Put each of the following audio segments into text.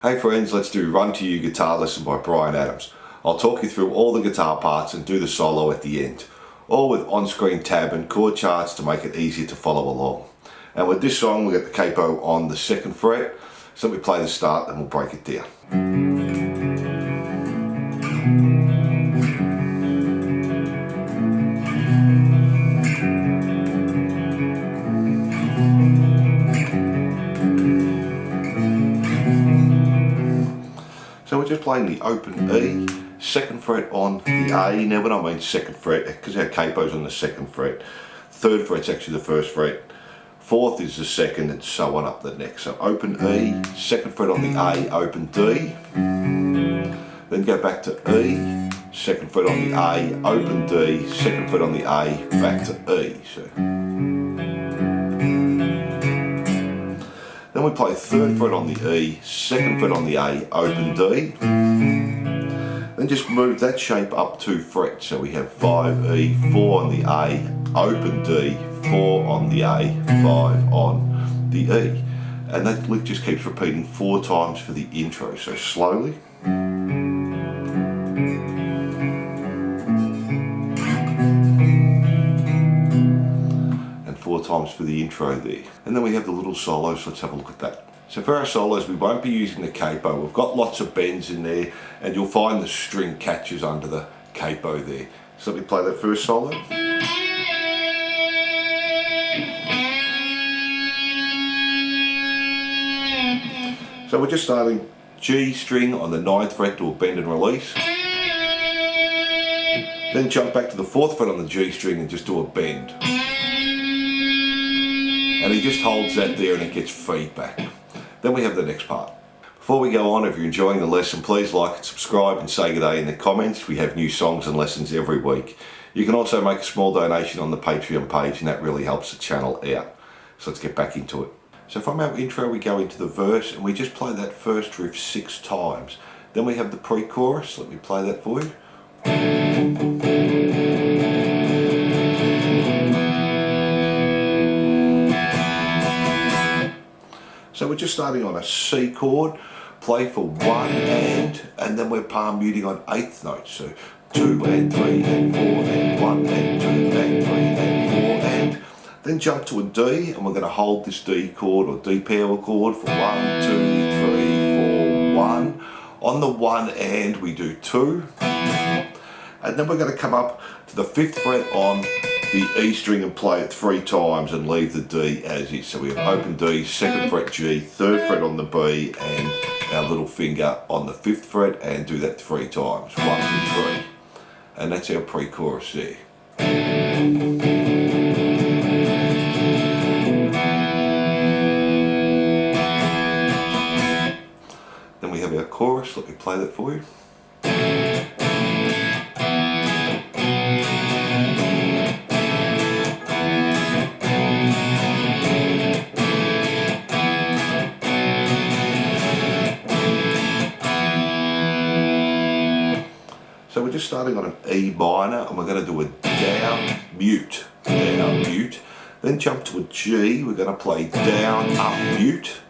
Hey friends, let's do Run to You Guitar Lesson by Bryan Adams. I'll talk you through all the guitar parts and do the solo at the end. All with on-screen tab and chord charts to make it easier to follow along. And with this song we get the capo on the 2nd fret, so let me play the start and we'll break it down. So we're just playing the open E, 2nd fret on the A. Now when I mean 2nd fret, because our capo's on the 2nd fret, 3rd fret's actually the 1st fret, 4th is the 2nd, and so on up the neck. So open E, 2nd fret on the A, open D, then go back to E, 2nd fret on the A, open D, 2nd fret on the A, back to E. So then we play 3rd fret on the E, 2nd fret on the A, open D. Then just move that shape up 2 frets. So we have 5E, 4 on the A, open D, 4 on the A, 5 on the E. And that lick just keeps repeating 4 times for the intro. So slowly. And 4 times for the intro there. And then we have the little solos, let's have a look at that. So for our solos we won't be using the capo, we've got lots of bends in there and you'll find the string catches under the capo there. So let me play that first solo. So we're just starting G string on the 9th fret to a bend and release. Then jump back to the 4th fret on the G string and just do a bend. And he just holds that there and it gets feedback. Then we have the next part. Before we go on, if you're enjoying the lesson, please like and subscribe and say good day in the comments. We have new songs and lessons every week. You can also make a small donation on the Patreon page and that really helps the channel out. So let's get back into it. So from our intro we go into the verse and we just play that first riff 6 times. Then we have the pre-chorus. Let me play that for you. So we're just starting on a C chord, play for 1 and then we're palm muting on 8th notes. So 2 and 3 and 4 and 1 and 2 and 3 and 4 and then jump to a D and we're going to hold this D chord or D power chord for 1, 2, 3, 4, 1. On the 1 and we do 2 and then we're going to come up to the 5th fret on the E string and play it 3 times and leave the D as is. So we have open D, 2nd fret G, 3rd fret on the B and our little finger on the 5th fret and do that 3 times. 1, 2, 3. And that's our pre-chorus there. Then we have our chorus. Let me play that for you. So we're just starting on an E minor and we're going to do a down, mute, then jump to a G, we're going to play down, up, mute,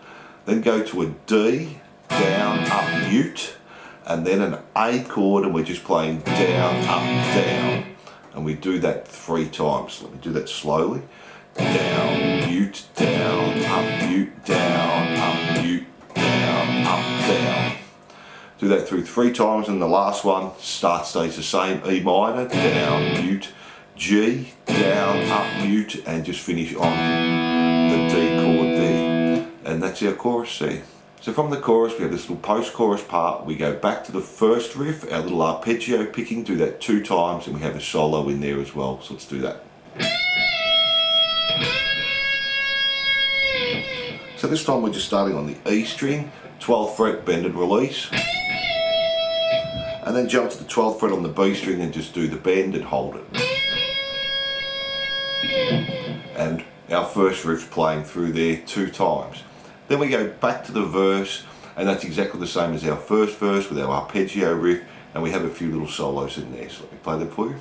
then go to a D, down, up, mute, and then an A chord and we're just playing down, up, down, and we do that 3 times. Let me do that slowly. Down, mute, down, up, mute, down, up, mute, down, up, down. Do that through 3 times and the last one, start stays the same, E minor, down, mute, G, down, up, mute, and just finish on the D chord there. And that's our chorus there. So from the chorus we have this little post-chorus part, we go back to the first riff, our little arpeggio picking, do that 2 times and we have a solo in there as well, so let's do that. So this time we're just starting on the E string, 12th fret, bend and release. And then jump to the 12th fret on the B string and just do the bend and hold it. And our first riff's playing through there 2 times. Then we go back to the verse and that's exactly the same as our first verse with our arpeggio riff and we have a few little solos in there. So let me play that for you.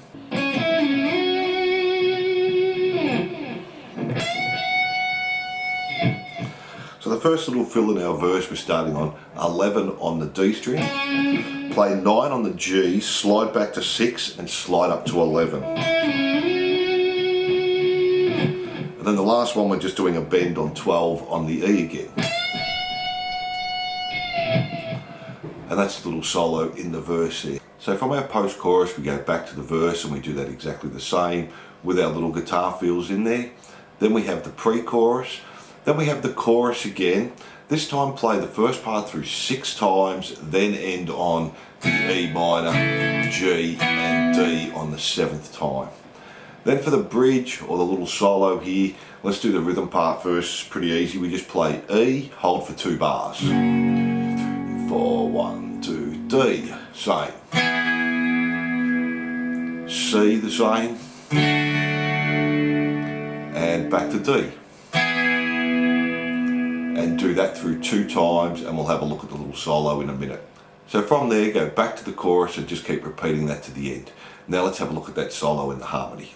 So So the first little fill in our verse, we're starting on 11 on the D string, play 9 on the G, slide back to 6 and slide up to 11. And then the last one, we're just doing a bend on 12 on the E again. And that's the little solo in the verse here. So from our post-chorus, we go back to the verse and we do that exactly the same with our little guitar fills in there. Then we have the pre-chorus. Then we have the chorus again. This time play the first part through 6 times, then end on the E minor, G and D on the 7th time. Then for the bridge or the little solo here, let's do the rhythm part first. It's pretty easy. We just play E, hold for 2 bars. 4, 1, 2, D, same. C, the same. And back to D. And do that through 2 times and we'll have a look at the little solo in a minute. So from there, go back to the chorus and just keep repeating that to the end. Now let's have a look at that solo in the harmony.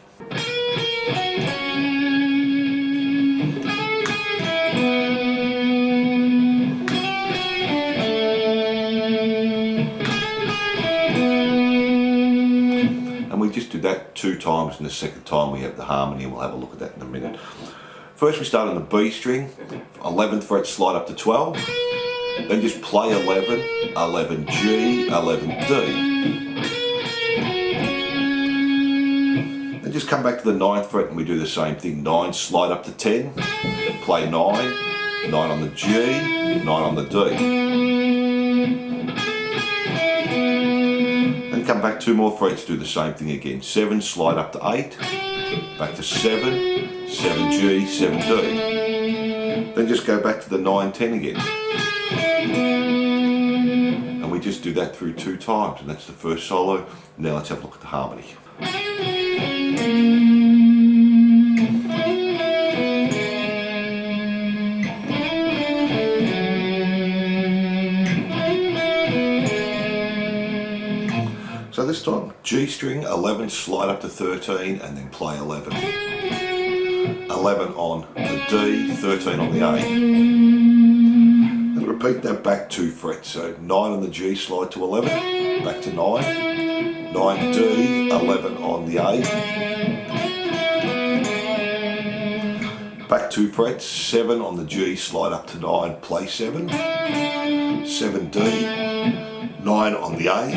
And we just do that 2 times, and the second time we have the harmony, and we'll have a look at that in a minute. First we start on the B string, 11th fret, slide up to 12, then just play 11, 11 G, 11 D. Then just come back to the 9th fret and we do the same thing, 9, slide up to 10, play 9, 9 on the G, 9 on the D. Then come back 2 more frets, do the same thing again, 7, slide up to 8, back to 7, 7G, 7D. Then just go back to the 9, 10 again. And we just do that through 2 times, and that's the first solo. Now let's have a look at the harmony. So this time, G string, 11, slide up to 13, and then play 11. 11 on the D, 13 on the A. And repeat that back 2 frets. So 9 on the G, slide to 11, back to 9. 9D, 11 on the A. Back 2 frets, 7 on the G, slide up to 9, play 7. 7D, 9 on the A.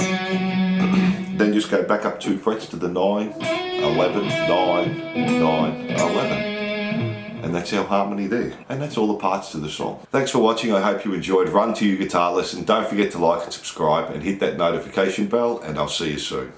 Then just go back up 2 frets to the 9, 11, 9, 9, 11. And that's our harmony there. And that's all the parts to the song. Thanks for watching. I hope you enjoyed Run to Your Guitar Lesson. Don't forget to like and subscribe and hit that notification bell, and I'll see you soon.